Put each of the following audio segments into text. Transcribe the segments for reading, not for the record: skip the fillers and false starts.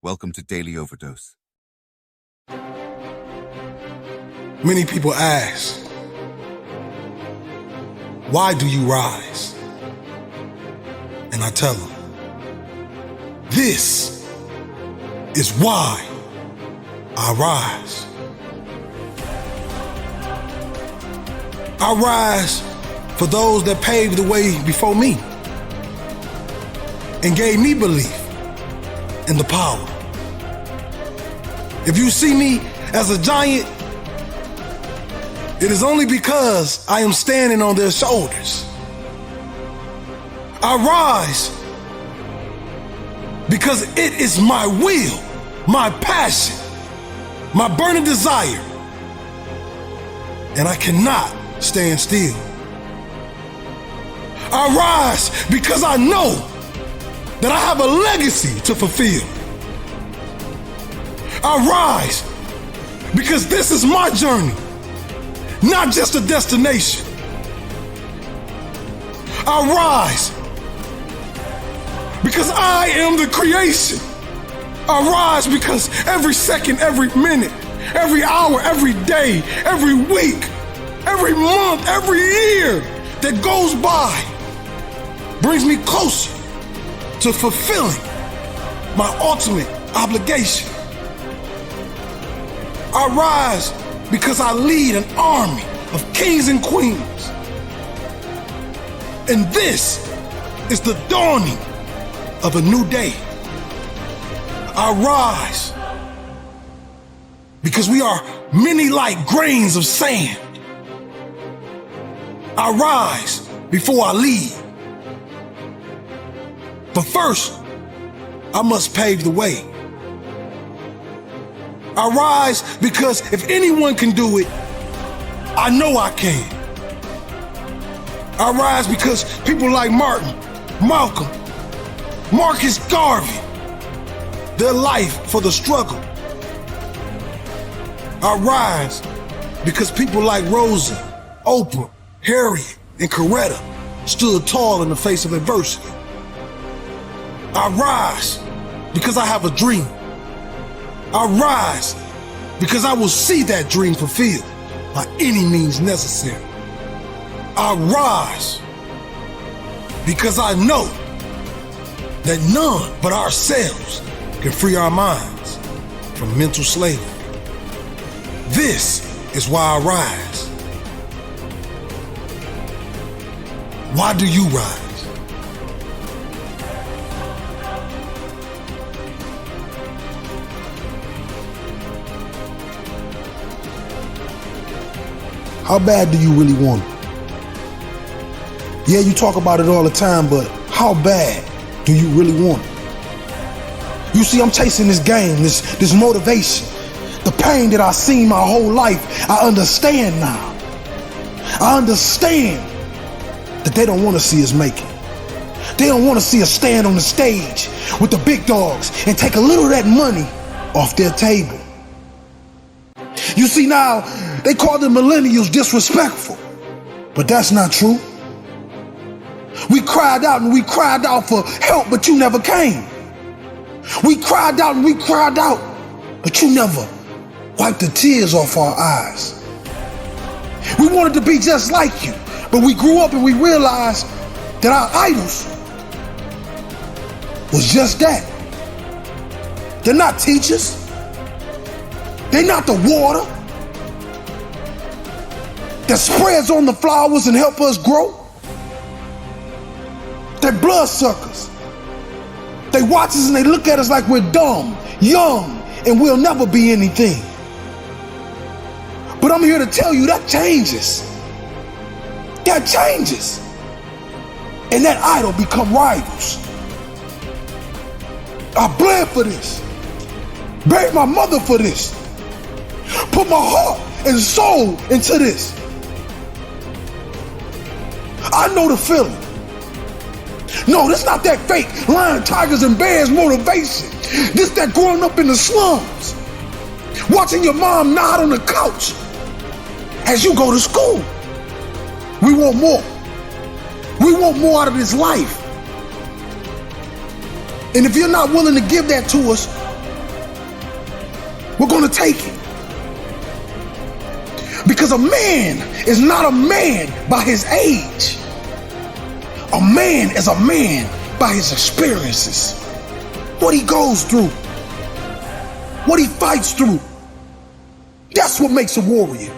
Welcome to Daily Overdose. Many people ask, why do you rise? And I tell them, this is why I rise. I rise for those that paved the way before me and gave me belief in the power. If you see me as a giant, it is only because I am standing on their shoulders. I rise because it is my will, my passion, my burning desire, and I cannot stand still. I rise because I know that I have a legacy to fulfill. I rise because this is my journey, not just a destination. I rise because I am the creation. I rise because every second, every minute, every hour, every day, every week, every month, every year that goes by brings me closer to fulfilling my ultimate obligation. I rise because I lead an army of kings and queens. And this is the dawning of a new day. I rise because we are many like grains of sand. I rise before I lead. But first, I must pave the way. I rise because if anyone can do it, I know I can. I rise because people like Martin, Malcolm, Marcus Garvey, their life for the struggle. I rise because people like Rosa, Oprah, Harriet, and Coretta stood tall in the face of adversity. I rise because I have a dream. I rise because I will see that dream fulfilled by any means necessary. I rise because I know that none but ourselves can free our minds from mental slavery. This is why I rise. Why do you rise? How bad do you really want it? Yeah, you talk about it all the time, but how bad do you really want it? You see, I'm chasing this game, this motivation. The pain that I've seen my whole life, I understand now. I understand that they don't want to see us make it. They don't want to see us stand on the stage with the big dogs and take a little of that money off their table. You see, now they call the millennials disrespectful, but that's not true. We cried out and we cried out for help, but you never came. We cried out and we cried out, but you never wiped the tears off our eyes. We wanted to be just like you, but we grew up and we realized that our idols was just that. They're not teachers. They're not the water that spreads on the flowers and help us grow. They're bloodsuckers. They watch us and they look at us like we're dumb, young, and we'll never be anything. But I'm here to tell you that changes. That changes. And that idol become rivals. I bled for this. Buried my mother for this. Put my heart and soul into this. I know the feeling. No, this not that fake lion, tigers, and bears motivation. This that growing up in the slums, watching your mom nod on the couch as you go to school. We want more. We want more out of this life. And if you're not willing to give that to us, We're gonna take it. Because a man is not a man by his age. A man is a man by his experiences. What he goes through. What he fights through. That's what makes a warrior.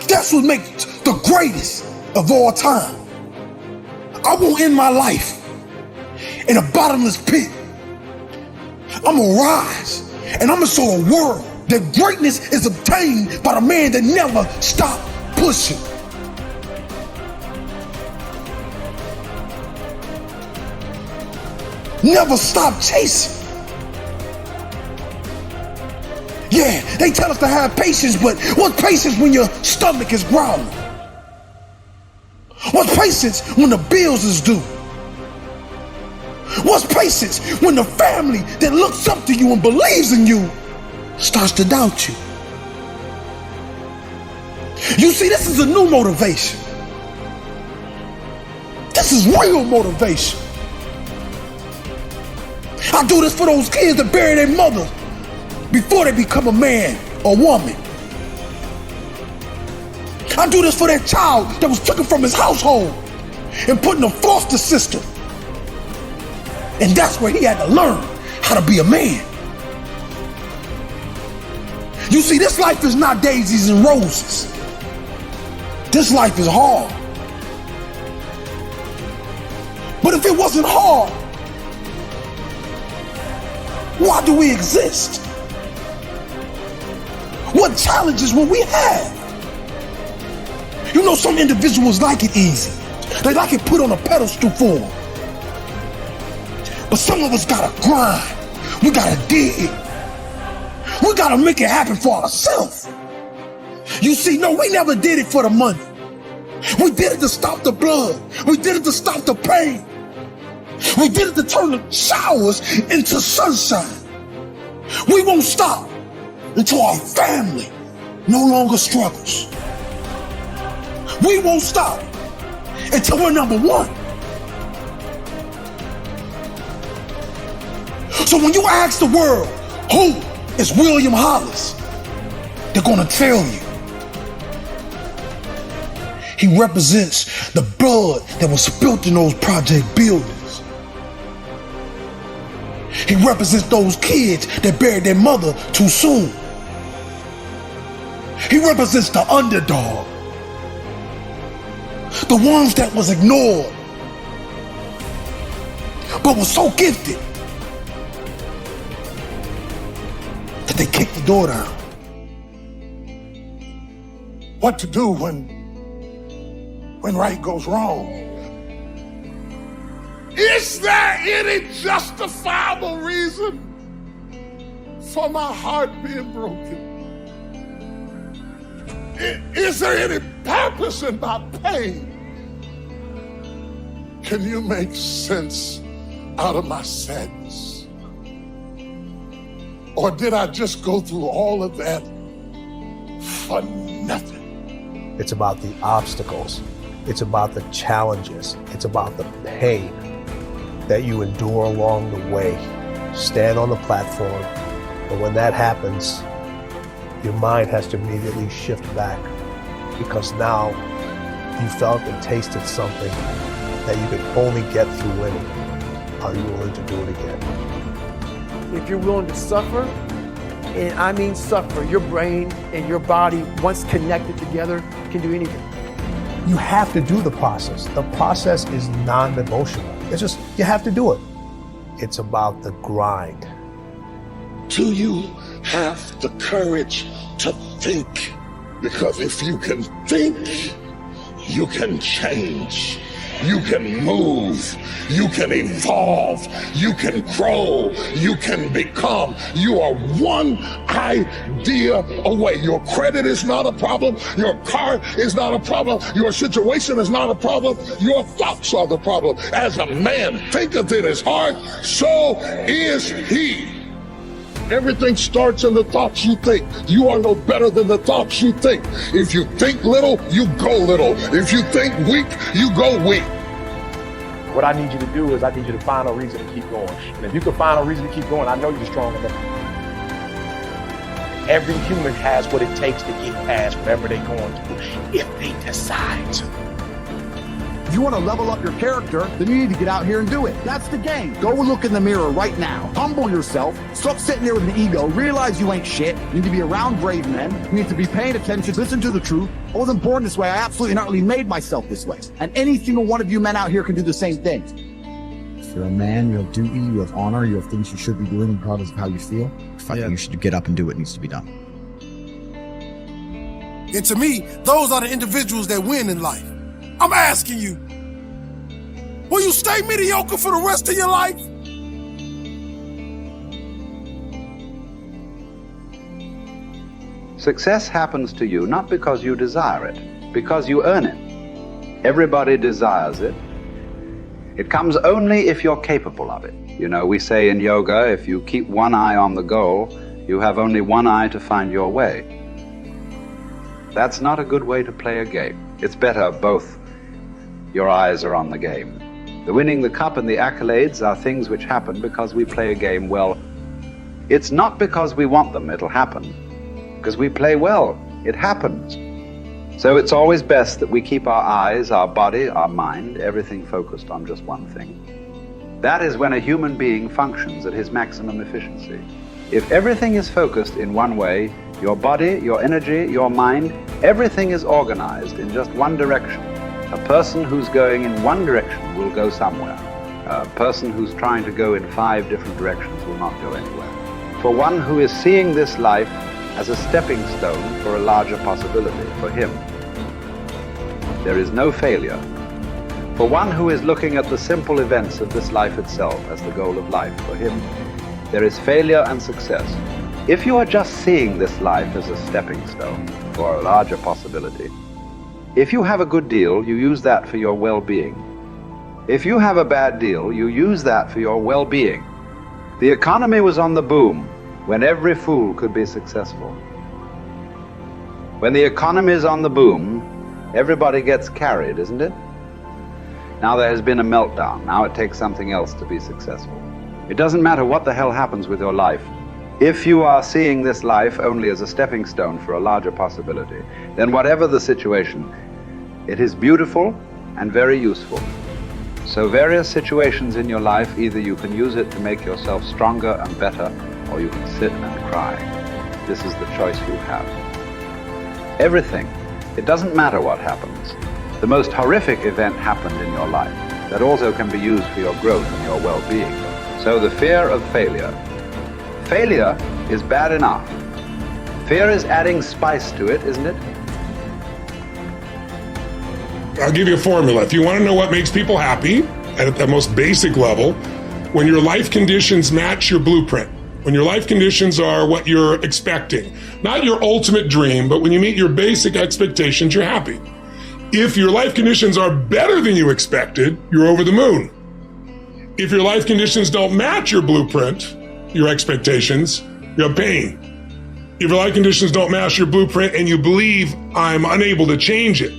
That's what makes the greatest of all time. I won't end my life in a bottomless pit. I'm gonna rise and I'm gonna show the world that greatness is obtained by the man that never stopped pushing. Never stop chasing. Yeah, they tell us to have patience, but what's patience when your stomach is growling? What's patience when the bills is due? What's patience when the family that looks up to you and believes in you starts to doubt you? You see, this is a new motivation. This is real motivation. I do this for those kids that bury their mothers before they become a man or woman. I do this for that child that was taken from his household and put in a foster system. And that's where he had to learn how to be a man. You see, this life is not daisies and roses. This life is hard. But if it wasn't hard, why do we exist? What challenges will we have? You know, some individuals like it easy. They like it put on a pedestal for them. But some of us gotta grind. We gotta dig. We gotta make it happen for ourselves. You see, no, we never did it for the money. We did it to stop the blood. We did it to stop the pain. We did it to turn the showers into sunshine. We won't stop until our family no longer struggles. We won't stop until we're number one. So when you ask the world, who is William Hollis? They're gonna tell you. He represents the blood that was spilt in those project buildings. He represents those kids that buried their mother too soon. He represents the underdog. The ones that was ignored, but was so gifted that they kicked the door down. What to do when right goes wrong? Is there any justifiable reason for my heart being broken? Is there any purpose in my pain? Can you make sense out of my sadness? Or did I just go through all of that for nothing? It's about the obstacles. It's about the challenges. It's about the pain that you endure along the way. Stand on the platform, but when that happens, your mind has to immediately shift back, because now you felt and tasted something that you could only get through winning. Are you willing to do it again? If you're willing to suffer, and I mean suffer, your brain and your body, once connected together, can do anything. You have to do the process. The process is non-emotional. It's just, you have to do it. It's about the grind. Do you have the courage to think? Because if you can think, you can change. You can move, you can evolve, you can grow, you can become. You are one idea away. Your credit is not a problem. Your car is not a problem. Your situation is not a problem. Your thoughts are the problem. As a man thinketh in his heart, so is he. Everything starts in the thoughts you think. You are no better than the thoughts you think. If you think little, you go little. If you think weak, you go weak. What I need you to do is I need you to find a reason to keep going. And if you can find a reason to keep going, I know you're strong enough. Every human has what it takes to get past whatever they're going through if they decide to. If you want to level up your character, then you need to get out here and do it. That's the game. Go look in the mirror right now. Humble yourself. Stop sitting there with the ego. Realize you ain't shit. You need to be around brave men. You need to be paying attention. Listen to the truth. I wasn't born this way. I absolutely not really made myself this way. And any single one of you men out here can do the same thing. If you're a man, you have duty, you have honor, you have things you should be doing regardless of how you feel. You should get up and do what needs to be done. And to me, those are the individuals that win in life. I'm asking you, will you stay mediocre for the rest of your life? Success happens to you not because you desire it, because you earn it. Everybody desires it. It comes only if you're capable of it. You know, we say in yoga, if you keep one eye on the goal, you have only one eye to find your way. That's not a good way to play a game. It's better both your eyes are on the game. The winning the cup and the accolades are things which happen because we play a game well. It's not because we want them, it'll happen. Because we play well, it happens. So it's always best that we keep our eyes, our body, our mind, everything focused on just one thing. That is when a human being functions at his maximum efficiency. If everything is focused in one way, your body, your energy, your mind, everything is organized in just one direction. A person who's going in one direction will go somewhere. A person who's trying to go in 5 different directions will not go anywhere. For one who is seeing this life as a stepping stone for a larger possibility, for him, there is no failure. For one who is looking at the simple events of this life itself as the goal of life, for him, there is failure and success. If you are just seeing this life as a stepping stone for a larger possibility, if you have a good deal, you use that for your well-being. If you have a bad deal, you use that for your well-being. The economy was on the boom when every fool could be successful. When the economy is on the boom, everybody gets carried, isn't it? Now there has been a meltdown. Now it takes something else to be successful. It doesn't matter what the hell happens with your life. If you are seeing this life only as a stepping stone for a larger possibility, then whatever the situation, it is beautiful and very useful. So various situations in your life, either you can use it to make yourself stronger and better, or you can sit and cry. This is the choice you have. Everything. It doesn't matter what happens. The most horrific event happened in your life that also can be used for your growth and your well-being. So the fear of failure. Failure is bad enough. Fear is adding spice to it, isn't it? I'll give you a formula. If you want to know what makes people happy at the most basic level, when your life conditions match your blueprint, when your life conditions are what you're expecting, not your ultimate dream, but when you meet your basic expectations, you're happy. If your life conditions are better than you expected, you're over the moon. If your life conditions don't match your blueprint, your expectations, you have pain. If your life conditions don't match your blueprint and you believe I'm unable to change it,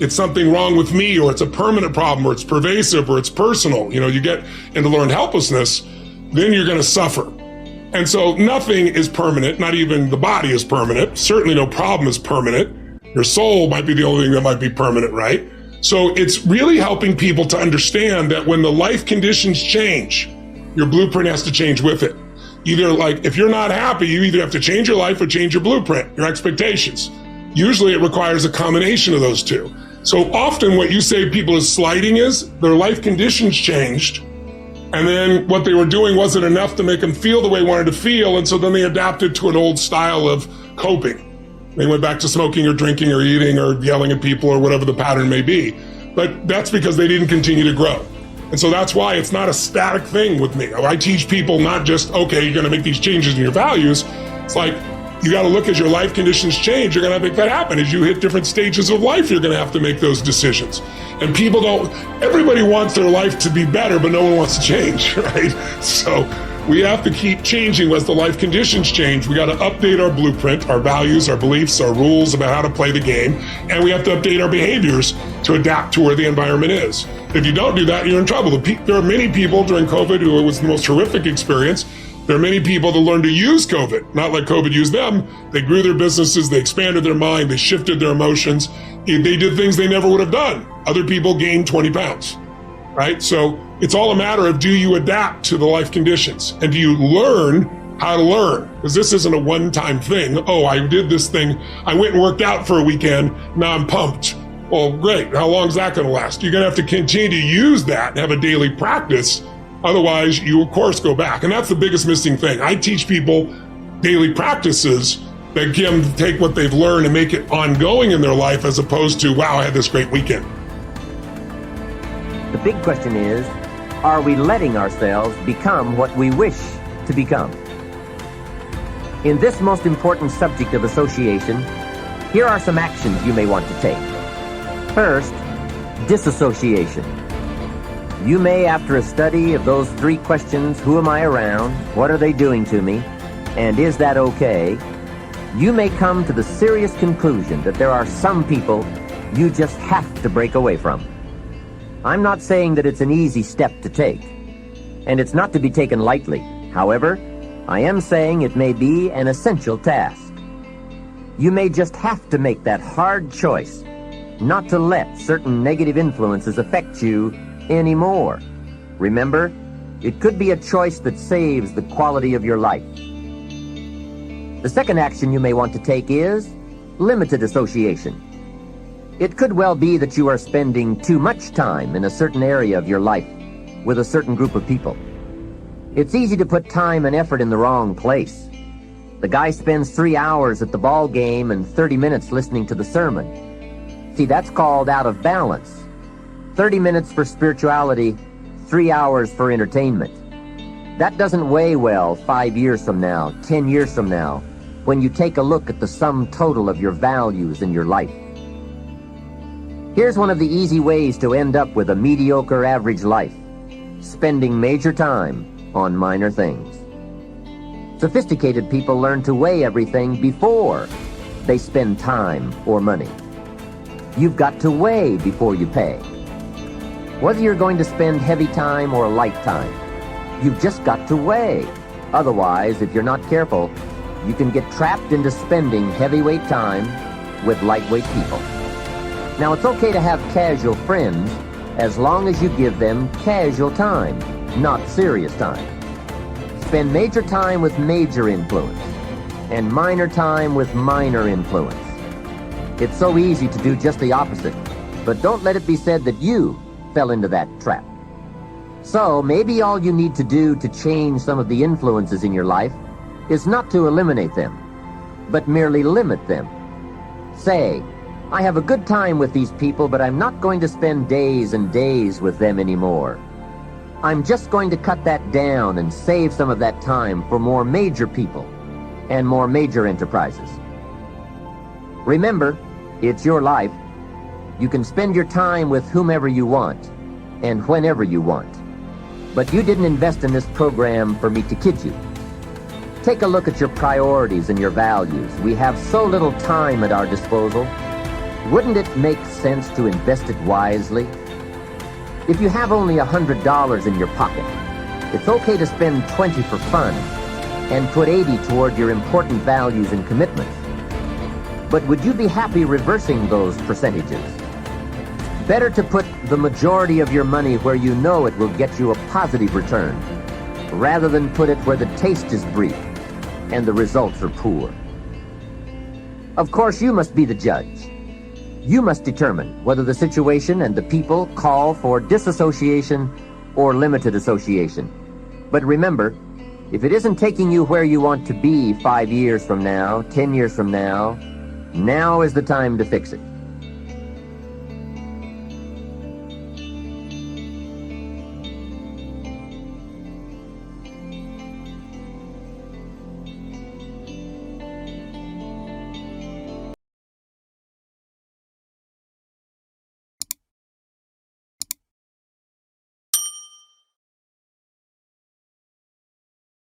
it's something wrong with me, or it's a permanent problem, or it's pervasive, or it's personal, you get into learned helplessness, then you're going to suffer. And so nothing is permanent, not even the body is permanent. Certainly no problem is permanent. Your soul might be the only thing that might be permanent, right? So it's really helping people to understand that when the life conditions change, your blueprint has to change with it. Either if you're not happy, you either have to change your life or change your blueprint, your expectations. Usually it requires a combination of those two. So often what you say people is slighting is their life conditions changed, and then what they were doing wasn't enough to make them feel the way they wanted to feel, and so then they adapted to an old style of coping. They went back to smoking or drinking or eating or yelling at people or whatever the pattern may be. But that's because they didn't continue to grow. And so that's why it's not a static thing with me. I teach people not just, okay, you're going to make these changes in your values. It's like, you got to look as your life conditions change. You're going to make that happen. As you hit different stages of life, you're going to have to make those decisions. And everybody wants their life to be better, but no one wants to change, right? So we have to keep changing as the life conditions change. We got to update our blueprint, our values, our beliefs, our rules about how to play the game. And we have to update our behaviors to adapt to where the environment is. If you don't do that, you're in trouble. There are many people during COVID who it was the most horrific experience. There are many people that learned to use COVID, not let COVID use them. They grew their businesses, they expanded their mind, they shifted their emotions. They did things they never would have done. Other people gained 20 pounds, right? So it's all a matter of, do you adapt to the life conditions? And do you learn how to learn? Because this isn't a one-time thing. Oh, I did this thing. I went and worked out for a weekend. Now I'm pumped. Well, great. How long is that going to last? You're going to have to continue to use that and have a daily practice. Otherwise, you, of course, go back. And that's the biggest missing thing. I teach people daily practices that can take what they've learned and make it ongoing in their life, as opposed to, wow, I had this great weekend. The big question is, are we letting ourselves become what we wish to become? In this most important subject of association, here are some actions you may want to take. First, disassociation. You may, after a study of those 3 questions, who am I around, what are they doing to me, and is that okay, you may come to the serious conclusion that there are some people you just have to break away from. I'm not saying that it's an easy step to take, and it's not to be taken lightly. However, I am saying it may be an essential task. You may just have to make that hard choice not to let certain negative influences affect you anymore. Remember, it could be a choice that saves the quality of your life. The second action you may want to take is limited association. It could well be that you are spending too much time in a certain area of your life with a certain group of people. It's easy to put time and effort in the wrong place. The guy spends 3 hours at the ball game and 30 minutes listening to the sermon. See, that's called out of balance. 30 minutes for spirituality, 3 hours for entertainment. That doesn't weigh well 5 years from now, 10 years from now, when you take a look at the sum total of your values in your life. Here's one of the easy ways to end up with a mediocre average life: spending major time on minor things. Sophisticated people learn to weigh everything before they spend time or money. You've got to weigh before you pay. Whether you're going to spend heavy time or light time, you've just got to weigh. Otherwise, if you're not careful, you can get trapped into spending heavyweight time with lightweight people. Now, it's okay to have casual friends as long as you give them casual time, not serious time. Spend major time with major influence and minor time with minor influence. It's so easy to do just the opposite, but don't let it be said that you fell into that trap. So maybe all you need to do to change some of the influences in your life is not to eliminate them, but merely limit them. Say, I have a good time with these people, but I'm not going to spend days and days with them anymore. I'm just going to cut that down and save some of that time for more major people and more major enterprises. Remember, it's your life. You can spend your time with whomever you want and whenever you want. But you didn't invest in this program for me to kid you. Take a look at your priorities and your values. We have so little time at our disposal. Wouldn't it make sense to invest it wisely? If you have only $100 in your pocket, it's okay to spend $20 for fun and put $80 toward your important values and commitments. But would you be happy reversing those percentages? Better to put the majority of your money where you know it will get you a positive return, rather than put it where the taste is brief and the results are poor. Of course, you must be the judge. You must determine whether the situation and the people call for disassociation or limited association. But remember, if it isn't taking you where you want to be 5 years from now, 10 years from now, now is the time to fix it.